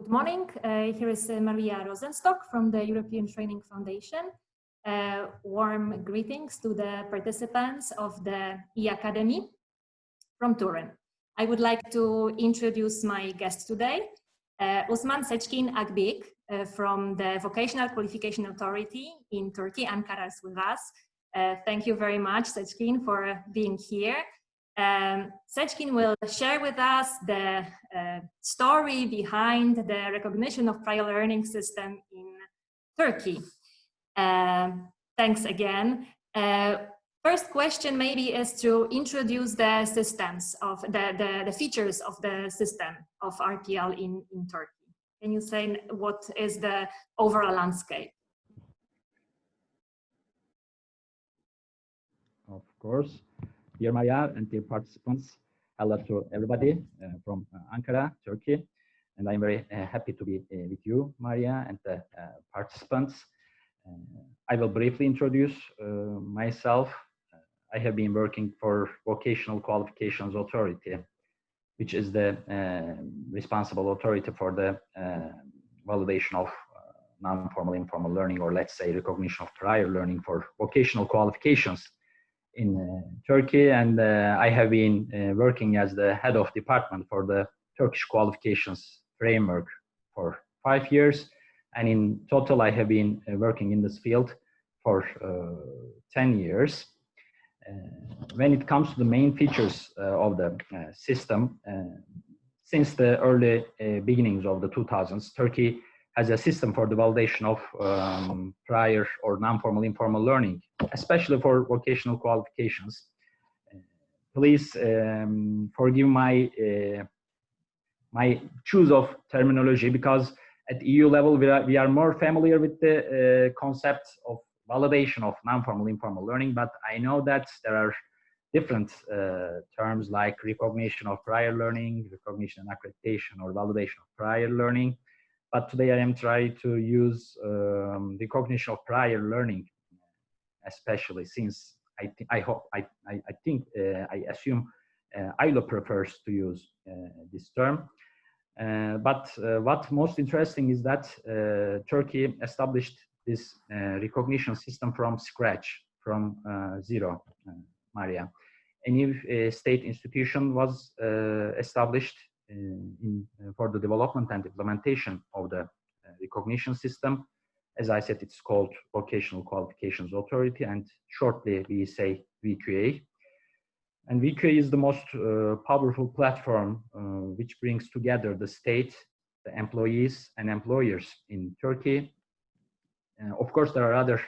Good morning. Here is Maria Rosenstock from the European Training Foundation. Warm greetings to the participants of the e-Academy from Turin. I would like to introduce my guest today, Osman Seçkin Akbiyik from the Vocational Qualification Authority in Turkey. Ankara is with us. Thank you very much, Seçkin, for being here. Seçkin will share with us the story behind the recognition of prior learning system in Turkey. Thanks again. First question maybe is to introduce the systems of the features of the system of RPL in Turkey. Can you say what is the overall landscape? Of course. Dear Maya and dear participants, hello to everybody from Ankara, Turkey. And I'm very happy to be with you, Maria, and the participants. I will briefly introduce myself. I have been working for Vocational Qualifications Authority, which is the responsible authority for the validation of non-formal, informal learning, or let's say recognition of prior learning for vocational qualifications in Turkey. And I have been working as the head of department for the Turkish qualifications framework for 5 years. And in total, I have been working in this field for 10 years. When it comes to the main features of the system, since the early beginnings of the 2000s, Turkey has a system for the validation of prior or non-formal, informal learning, especially for vocational qualifications. Please forgive my choice of terminology, because at EU level we are more familiar with the concept of validation of non-formal, informal learning, but I know that there are different terms like recognition of prior learning, recognition and accreditation, or validation of prior learning. But today I am trying to use recognition of prior learning, especially since I assume ILO prefers to use this term. But what most interesting is that Turkey established this recognition system from scratch, from zero, Maria. A new state institution was established for the development and implementation of the recognition system. As I said, it's called Vocational Qualifications Authority, and shortly we say VQA. And VQA is the most powerful platform which brings together the state, the employees and employers in Turkey. Of course, there are other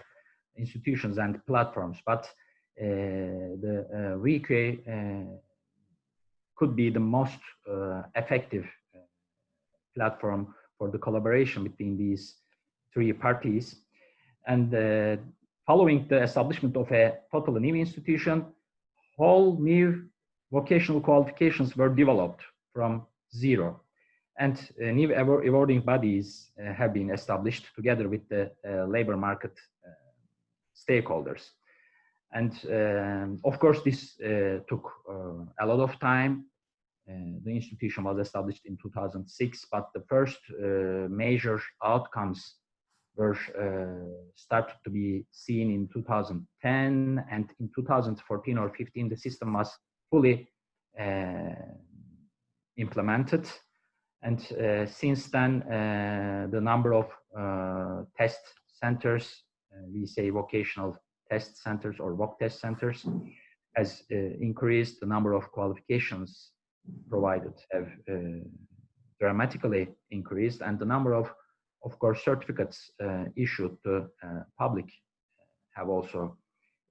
institutions and platforms, but the VQA could be the most effective platform for the collaboration between these three parties. And following the establishment of a totally new institution, whole new vocational qualifications were developed from zero. And new awarding bodies have been established together with the labor market stakeholders. And of course, this took a lot of time. The institution was established in 2006, but the first major outcomes were started to be seen in 2010, and in 2014 or 15, the system was fully implemented. And since then, the number of test centers, we say vocational test centers or VOC test centers, has increased. The number of qualifications provided have dramatically increased, and the number of course, certificates issued to public have also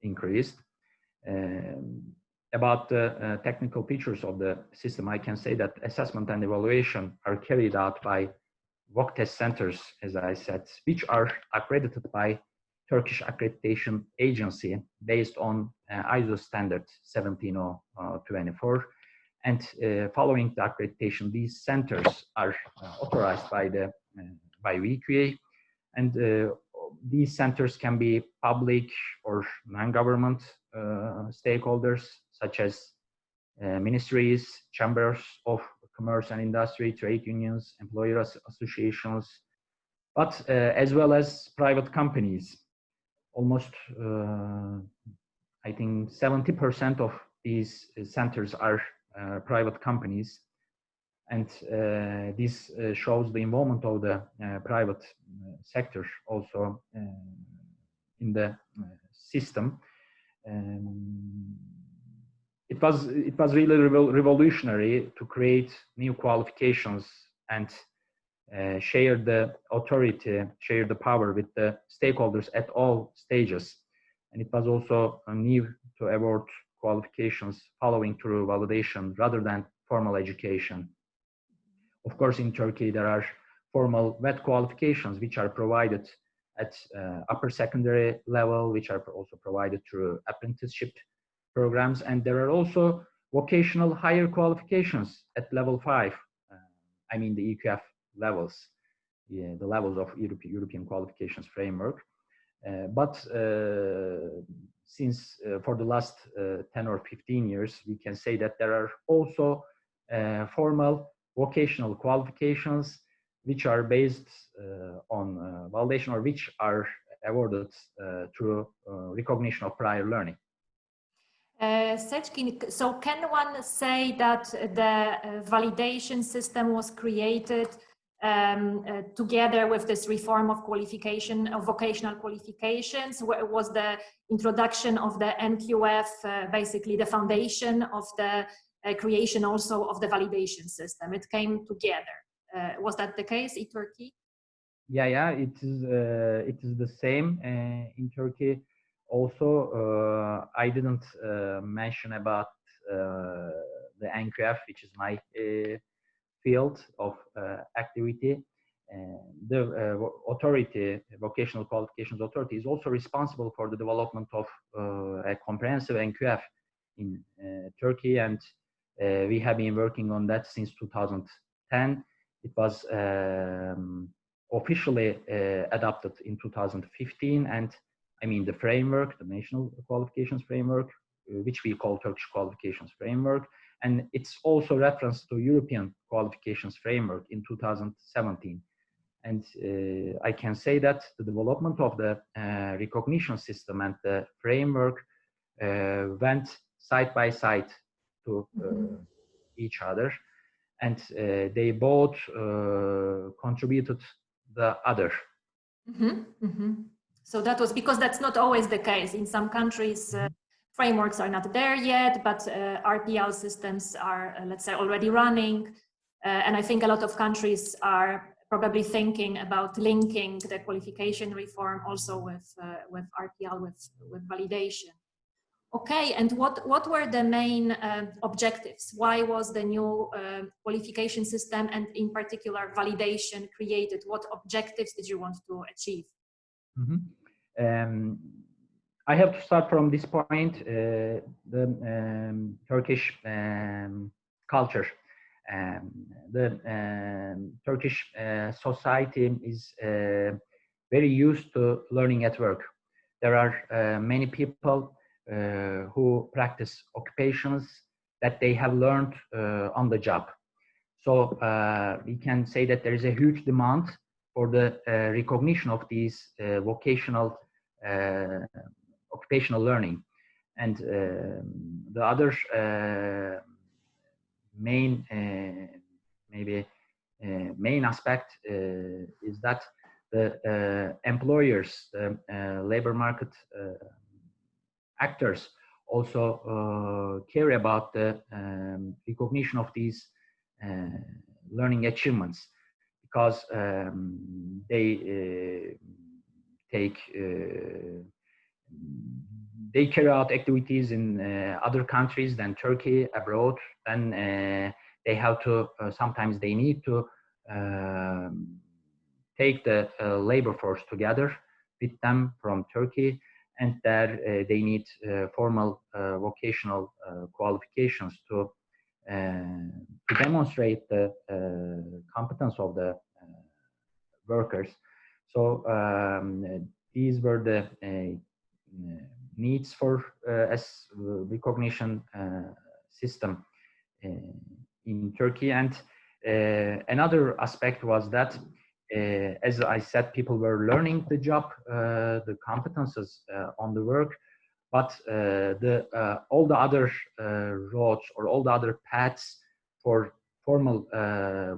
increased. About the technical features of the system, I can say that assessment and evaluation are carried out by VOC test centers, as I said, which are accredited by Turkish Accreditation Agency based on ISO standard 17024. And following the accreditation, these centers are authorized by VQA, and these centers can be public or non-government stakeholders, such as ministries, chambers of commerce and industry, trade unions, employer associations, but as well as private companies. Almost, I think 70% of these centers are private companies. And this shows the involvement of the private sector also in the system. It was really revolutionary to create new qualifications and share the authority, share the power with the stakeholders at all stages. And it was also new to award qualifications following through validation rather than formal education. Of course, in Turkey, there are formal VET qualifications which are provided at upper secondary level, which are also provided through apprenticeship programs. And there are also vocational higher qualifications at level 5. I mean the EQF levels, the levels of European qualifications framework. But since for the last 10 or 15 years, we can say that there are also formal vocational qualifications which are based on validation or which are awarded through recognition of prior learning. Seçkin, so can one say that the validation system was created together with this reform of qualification, of vocational qualifications? Was the introduction of the NQF basically the foundation of the creation also of the validation system? It came together. Was that the case in Turkey? Yeah, it is the same in Turkey. Also, I didn't mention about the NQF, which is my field of activity. The authority, Vocational Qualifications Authority, is also responsible for the development of a comprehensive NQF in Turkey, and we have been working on that since 2010. It was officially adopted in 2015, and I mean the framework, the National Qualifications Framework, which we call Turkish Qualifications Framework, and it's also referenced to European Qualifications Framework in 2017. And I can say that the development of the recognition system and the framework went side by side to each other, and they both contributed the other. So that was because that's not always the case. In some countries, frameworks are not there yet, but RPL systems are, let's say, already running. And I think a lot of countries are probably thinking about linking the qualification reform also with RPL, with validation. Okay, and what were the main objectives? Why was the new qualification system and in particular validation created? What objectives did you want to achieve? I have to start from this point. The Turkish culture. The Turkish society is very used to learning at work. There are many people who practice occupations that they have learned on the job. So we can say that there is a huge demand for the recognition of these vocational occupational learning. And the other main main aspect is that the employers, the labor market actors also care about the recognition of these learning achievements, because they carry out activities in other countries than Turkey, abroad, and they have to sometimes they need to take the labor force together with them from Turkey, and there they need formal vocational qualifications to demonstrate the competence of the workers. So these were the needs for as recognition system in in Turkey. And another aspect was that, as I said, people were learning the job, the competences on the work, but all the other roads or all the other paths for formal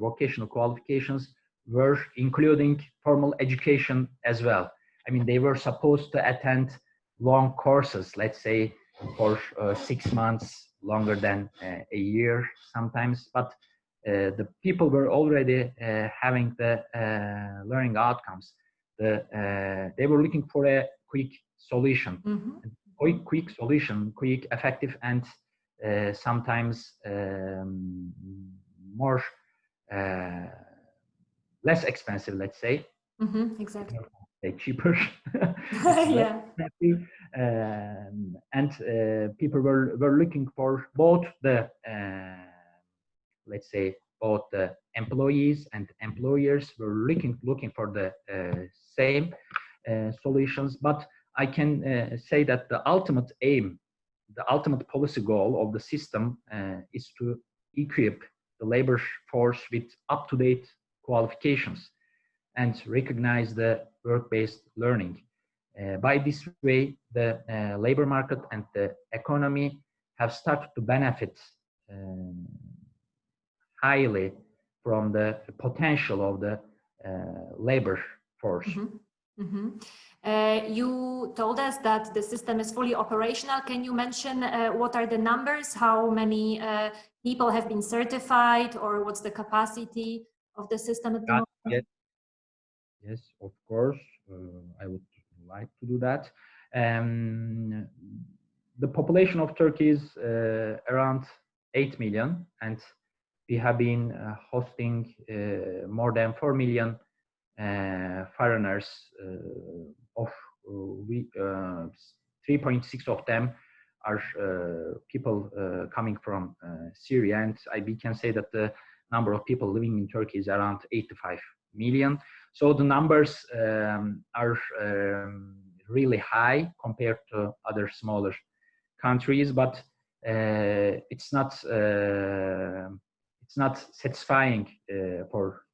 vocational qualifications were including formal education as well. I mean, they were supposed to attend long courses, let's say for 6 months, longer than a year sometimes, but the people were already having the learning outcomes. They were looking for a quick solution, quick solution, quick, effective, and sometimes more less expensive, let's say. Exactly. Cheaper. Yeah. And people were looking for both the let's say both the employees and employers were looking for the same solutions. But I can say that the ultimate aim, the ultimate policy goal of the system is to equip the labor force with up-to-date qualifications and recognize the work-based learning. By this way, the labor market and the economy have started to benefit highly from the potential of the labor force. You told us that the system is fully operational. Can you mention what are the numbers? How many people have been certified, or what's the capacity of the system at the moment? Yes, of course. I would like to do that. The population of Turkey is around 8 million, and we have been hosting more than 4 million foreigners. Of 3.6 of them are people coming from Syria, and we can say that the number of people living in Turkey is around 85 million. So the numbers are really high compared to other smaller countries, but it's not satisfying for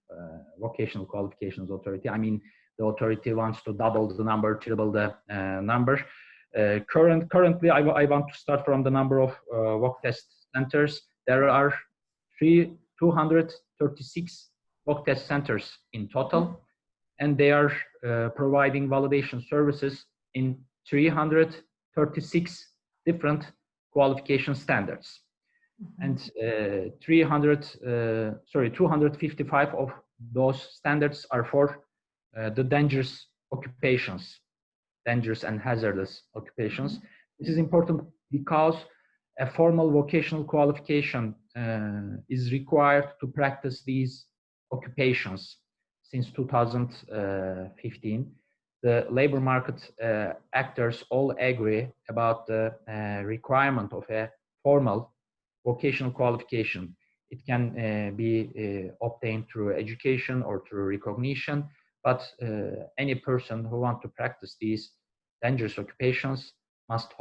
Vocational Qualifications Authority. I mean, the authority wants to double the number, triple the number. Currently, I want to start from the number of work test centers. There are 236 work test centers in total, and they are providing validation services in 336 different qualification standards. And 255 of those standards are for the dangerous occupations, dangerous and hazardous occupations. This is important because a formal vocational qualification is required to practice these occupations since 2015. The labor market actors all agree about the requirement of a formal vocational qualification. It can be obtained through education or through recognition, but any person who wants to practice these dangerous occupations must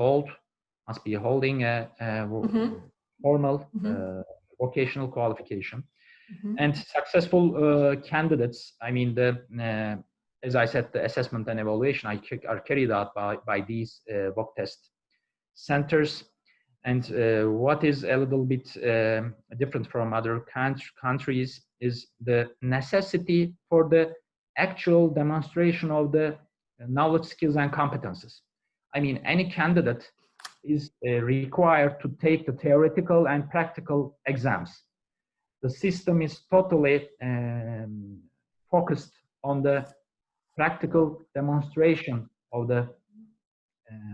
be holding a formal vocational qualification. And successful candidates, I mean, as I said, the assessment and evaluation are carried out by these voc test centers. And what is a little bit different from other countries is the necessity for the actual demonstration of the knowledge, skills, and competences. I mean, any candidate is required to take the theoretical and practical exams. The system is totally focused on the practical demonstration of the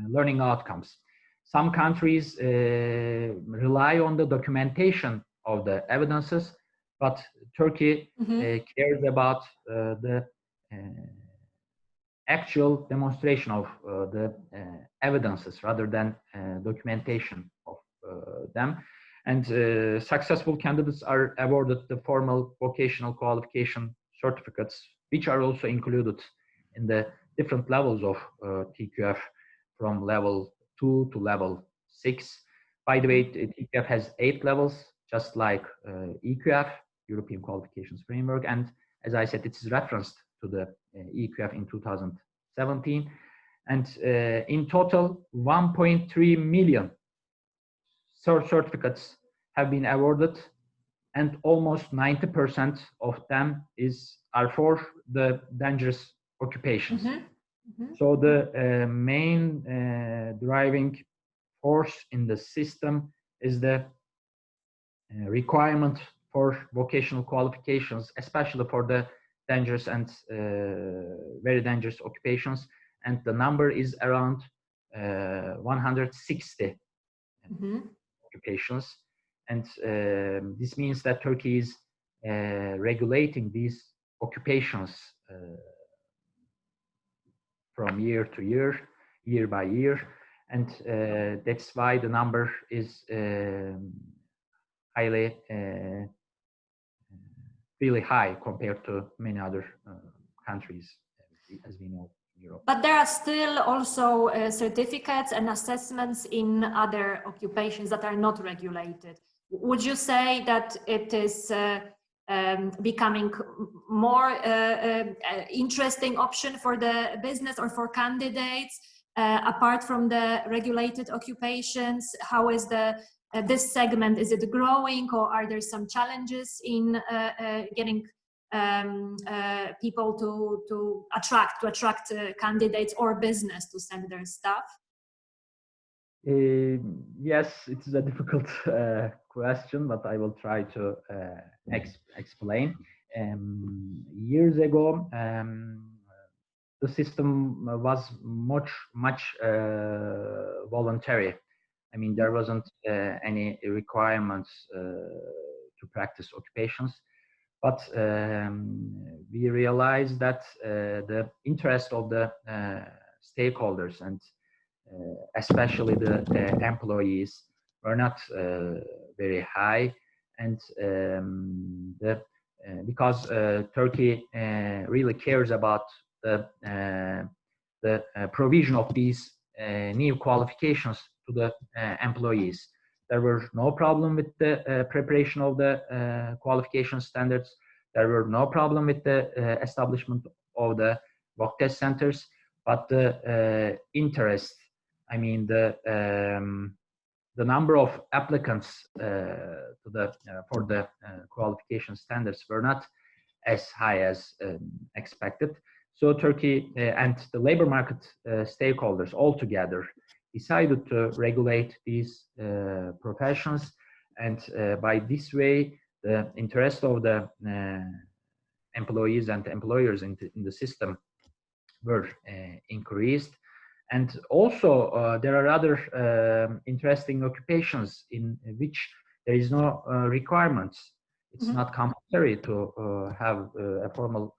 learning outcomes. Some countries rely on the documentation of the evidences, but Turkey cares about the actual demonstration of the evidences rather than documentation of them. And successful candidates are awarded the formal vocational qualification certificates, which are also included in the different levels of TQF, from level 2 to level 6. By the way, TQF has 8 levels, just like EQF, European Qualifications Framework, and as I said, it's referenced to the EQF in 2017. And in total, 1.3 million certificates have been awarded, and almost 90% of them are for the dangerous occupations. So the main driving force in the system is the requirement for vocational qualifications, especially for the dangerous and very dangerous occupations. And the number is around 160 occupations. And this means that Turkey is regulating these occupations from year to year, year by year. And that's why the number is highly, really high compared to many other countries, as we know, in Europe. But there are still also certificates and assessments in other occupations that are not regulated. Would you say that it is becoming more interesting option for the business or for candidates apart from the regulated occupations? How is this segment? Is it growing, or are there some challenges in getting people to attract candidates or business to send their staff? Yes, it's a difficult question, but I will try to explain. Years ago, the system was much voluntary. I mean, there wasn't any requirements to practice occupations, but we realized that the interest of the stakeholders and especially the employees were not very high, and because Turkey really cares about the provision of these new qualifications to the employees. There were no problem with the preparation of the qualification standards. There were no problem with the establishment of the mock test centers, but the interest, I mean, the number of applicants for the qualification standards were not as high as expected. So Turkey and the labor market stakeholders all together decided to regulate these professions, and by this way, the interest of the employees and employers in the system were increased. And also, there are other interesting occupations in which there is no requirements. It's not compulsory to have a formal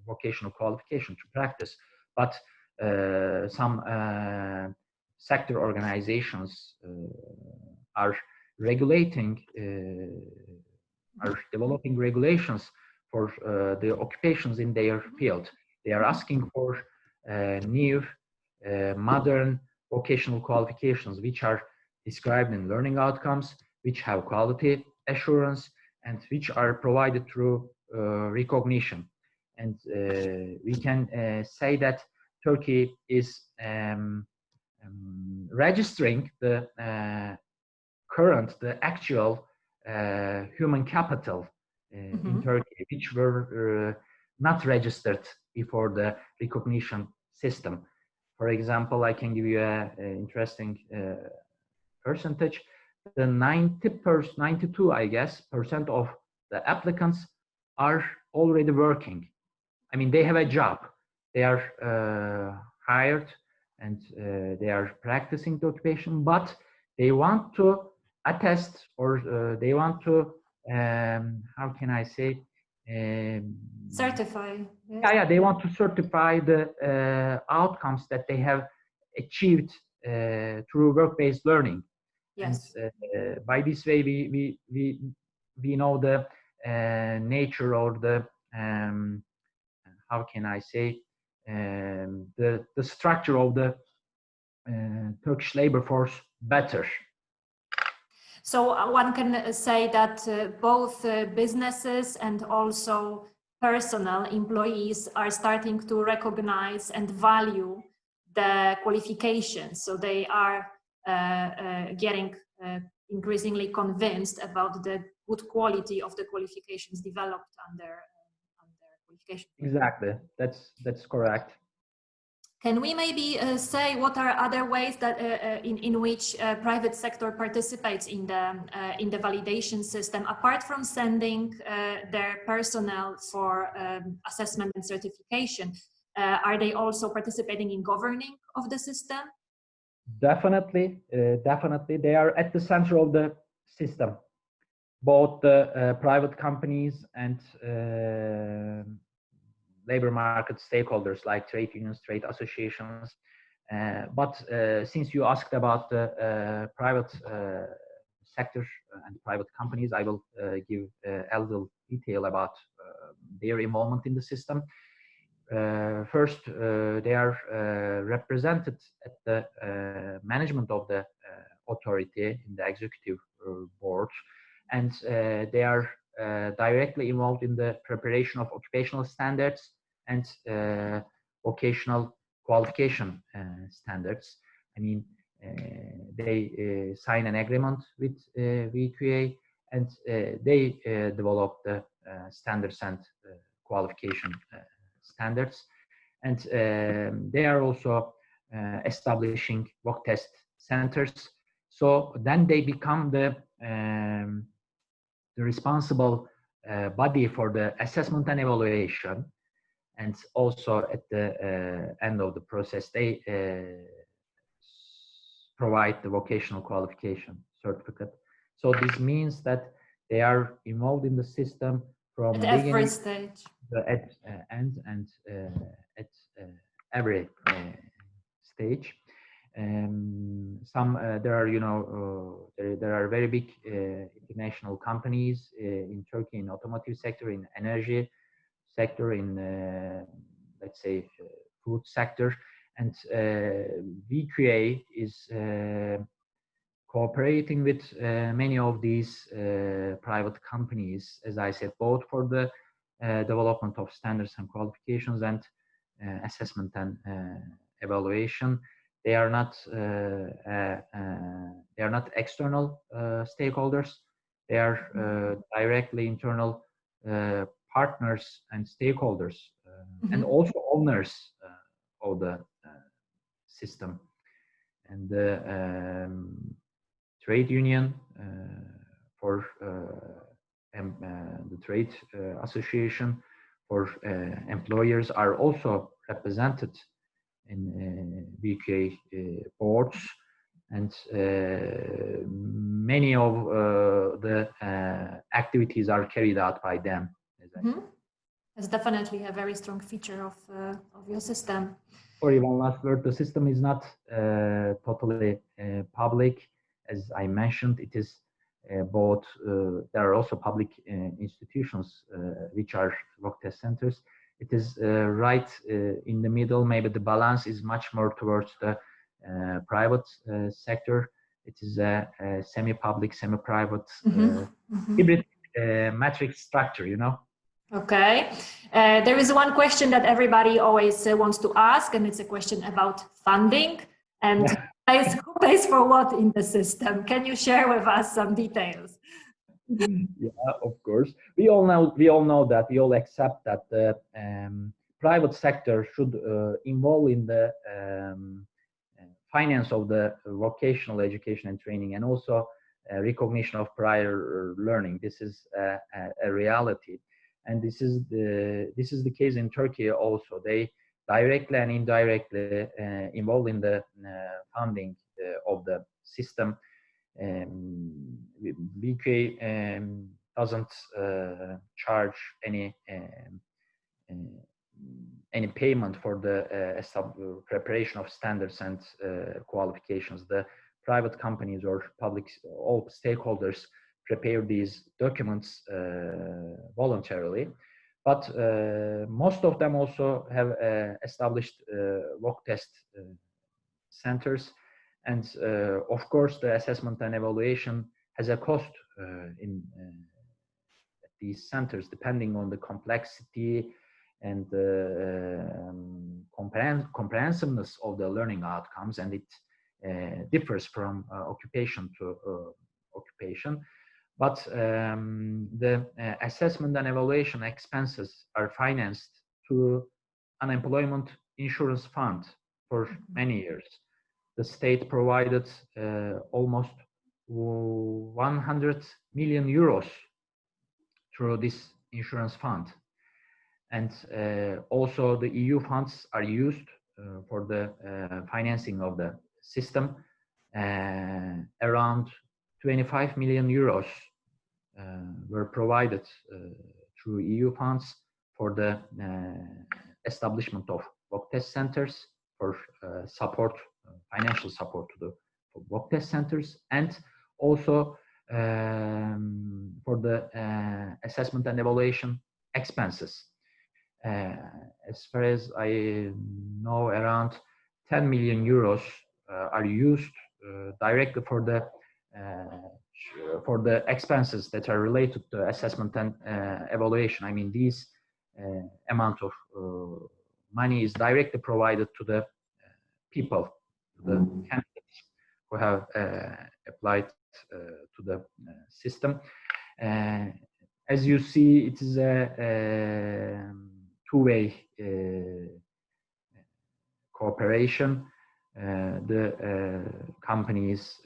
vocational qualification to practice, but some sector organizations are developing regulations for the occupations in their field. They are asking for new modern vocational qualifications which are described in learning outcomes, which have quality assurance, and which are provided through recognition. And we can say that Turkey is registering the actual human capital in Turkey, which were not registered before the recognition system. For example, I can give you an interesting percentage. The 92, I guess, % of the applicants are already working. I mean, they have a job. They are hired and they are practicing the occupation, but they want to attest or they want to, how can I say? Certify. Yes. Yeah, they want to certify the outcomes that they have achieved through work-based learning. Yes. And by this way, we know the nature or the how can I say the structure of the Turkish labor force better. So one can say that both businesses and also personal employees are starting to recognize and value the qualifications. So they are getting increasingly convinced about the good quality of the qualifications developed under qualification. Exactly, that's correct. Can we maybe say what are other ways that in which private sector participates in the validation system, apart from sending their personnel for assessment and certification? Are they also participating in governing of the system? Definitely, definitely, they are at the center of the system. Both the private companies and labor market stakeholders like trade unions, trade associations. But since you asked about the private sector and private companies, I will give a little detail about their involvement in the system. First, they are represented at the management of the authority in the executive board, and they are directly involved in the preparation of occupational standards and vocational qualification standards. I mean, they sign an agreement with VQA, and they develop the standards and qualification standards. And they are also establishing work test centers. So then they become the responsible body for the assessment and evaluation, and also at the end of the process they provide the vocational qualification certificate. So this means that they are involved in the system from at every stage, at end, and at every stage. There are, you know, there are very big international companies in Turkey, in automotive sector, in energy sector, in let's say food sector, and VQA is cooperating with many of these private companies, as I said, both for the development of standards and qualifications and assessment and evaluation. They are not external stakeholders. They are directly internal partners and stakeholders, and also owners of the system. And the trade union for the trade association for employers are also represented in VQA boards, and many of the activities are carried out by them. That's definitely a very strong feature of your system. Or even last word, the system is not totally public. As I mentioned, it is both, there are also public institutions which are work test centers. It is right in the middle. Maybe the balance is much more towards the private sector. It is a semi-public, semi-private hybrid matrix structure, you know. Okay. There is one question that everybody always wants to ask, and it's a question about funding and who pays for what in the system. Can you share with us some details? Yeah, of course. We all know that. We all accept that the private sector should involve in the finance of the vocational education and training, and also recognition of prior learning. This is a reality. And this is the case in Turkey also. They directly and indirectly involved in the funding of the system. VK doesn't charge any payment for the preparation of standards and qualifications. The private companies or public, all stakeholders prepare these documents voluntarily, but most of them also have established work test centers, and of course the assessment and evaluation has a cost in these centers, depending on the complexity and the comprehensiveness of the learning outcomes, and it differs from occupation to occupation. But the assessment and evaluation expenses are financed through unemployment insurance fund for many years. The state provided almost 100 million euros through this insurance fund. And also the EU funds are used for the financing of the system. Around 25 million euros were provided through EU funds for the establishment of mock test centers, for support, financial support to the mock test centers, and also for the assessment and evaluation expenses. As far as I know, around 10 million euros are used directly for the expenses that are related to assessment and evaluation. I mean, these amount of money is directly provided to the people, to the candidates who have applied to the system. As you see, it is a two-way cooperation. The companies,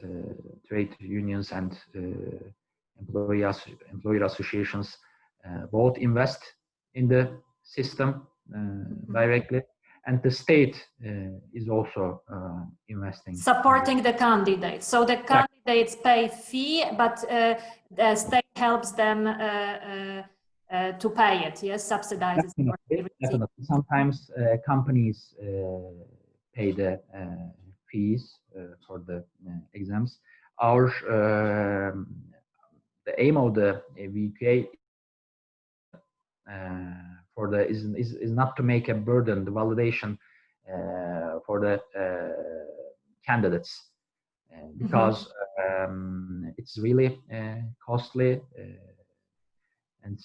trade unions, and employer associations both invest in the system directly, and the state is also investing, supporting the candidates. So the candidates pay fee, but the state helps them to pay it. Yes, subsidizes. Definitely. Sometimes companies pay the fees for the exams. Our the aim of the VQA for the is not to make a burden the validation for the candidates, because it's really costly, and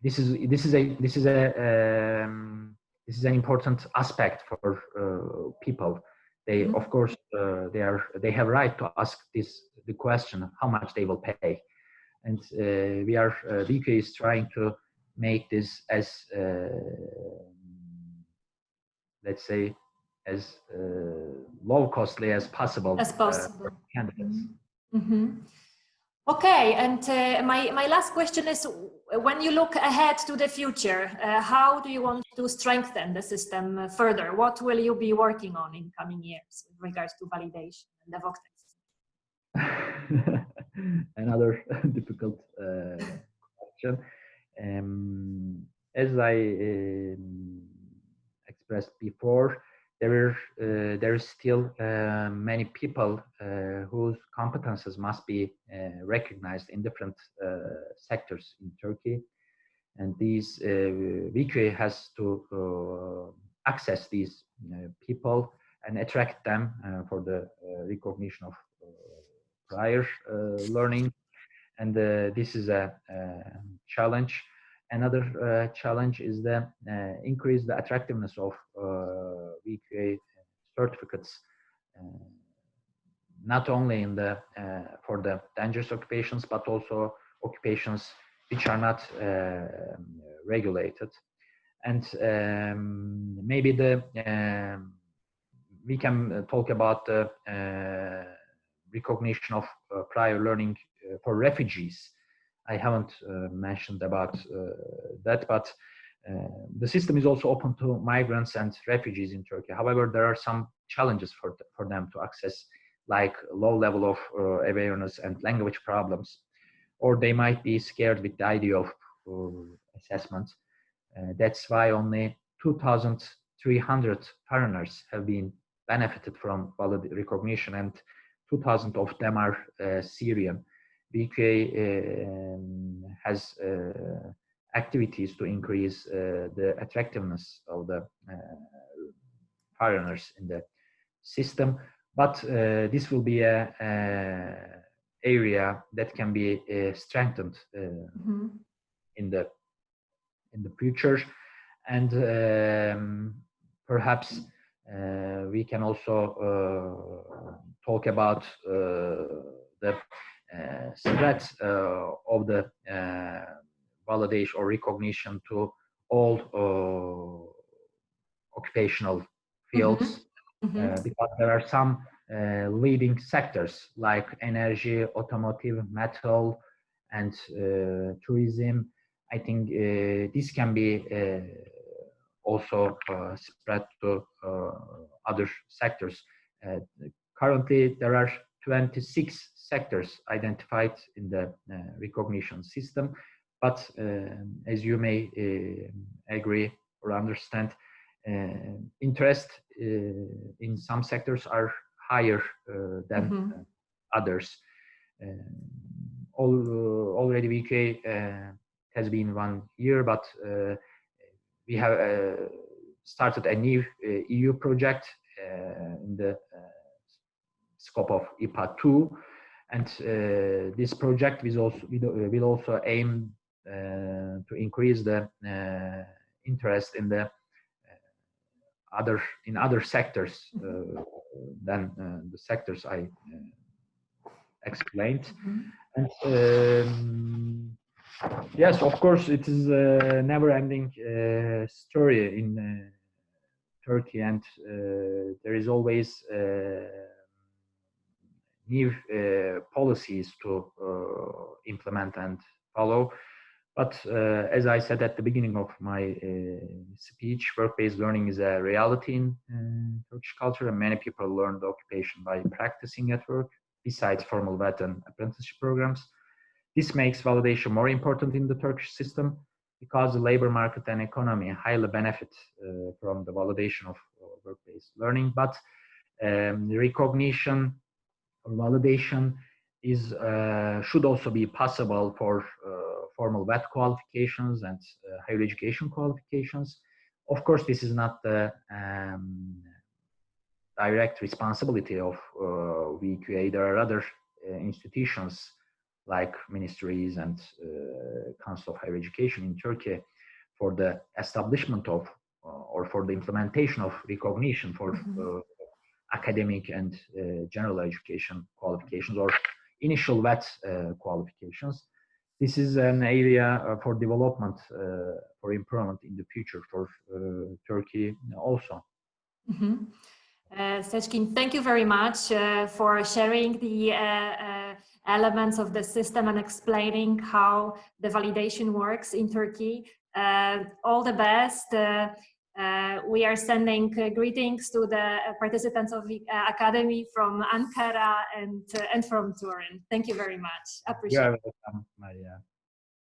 this is an important aspect for people. They of course they have right to ask the question how much they will pay, and VK is trying to make this as let's say as low costly as possible for candidates. Okay, and my last question is, when you look ahead to the future, how do you want to strengthen the system further? What will you be working on in coming years with regards to validation and the VOC test? Another difficult question. As I expressed before, there is still many people whose competences must be recognized in different sectors in Turkey, and these VQA has to access these people and attract them for the recognition of prior learning, and this is a challenge. Another challenge is the increase the attractiveness of VQA certificates, not only in the for the dangerous occupations, but also occupations which are not regulated. And maybe we can talk about the recognition of prior learning for refugees. I haven't mentioned about that, but the system is also open to migrants and refugees in Turkey. However, there are some challenges for them to access, like low level of awareness and language problems, or they might be scared with the idea of assessment. That's why only 2,300 foreigners have been benefited from valid recognition, and 2,000 of them are Syrian. VK has activities to increase the attractiveness of the foreigners in the system. but this will be a area that can be strengthened in the future, and perhaps we can also talk about the spread of the validation or recognition to all occupational fields, because there are some leading sectors like energy, automotive, metal, and tourism. I think this can be also spread to other sectors. Currently, there are 26 sectors identified in the recognition system, but as you may agree or understand, interest in some sectors are higher than others. Already VK has been 1 year, but we have started a new EU project in the scope of IPA 2, and this project will also aim to increase the interest in the other sectors than the sectors I explained. And yes, of course, it is a never-ending story in Turkey, and there is always new policies to implement and follow. But as I said at the beginning of my speech, work-based learning is a reality in Turkish culture, and many people learn the occupation by practicing at work, besides formal VET and apprenticeship programs. This makes validation more important in the Turkish system because the labor market and economy highly benefit from the validation of work-based learning. But recognition or validation should also be possible for formal VET qualifications and higher education qualifications. Of course, this is not the direct responsibility of VQA. There are other institutions like ministries and Council of Higher Education in Turkey for the establishment of or for the implementation of recognition for academic and general education qualifications or initial VET qualifications. This is an area for development, for improvement in the future for Turkey also. Seçkin, thank you very much for sharing the elements of the system and explaining how the validation works in Turkey. All the best. We are sending greetings to the participants of the Academy from Ankara and from Turin. Thank you very much. Appreciate it. You're welcome, Maria.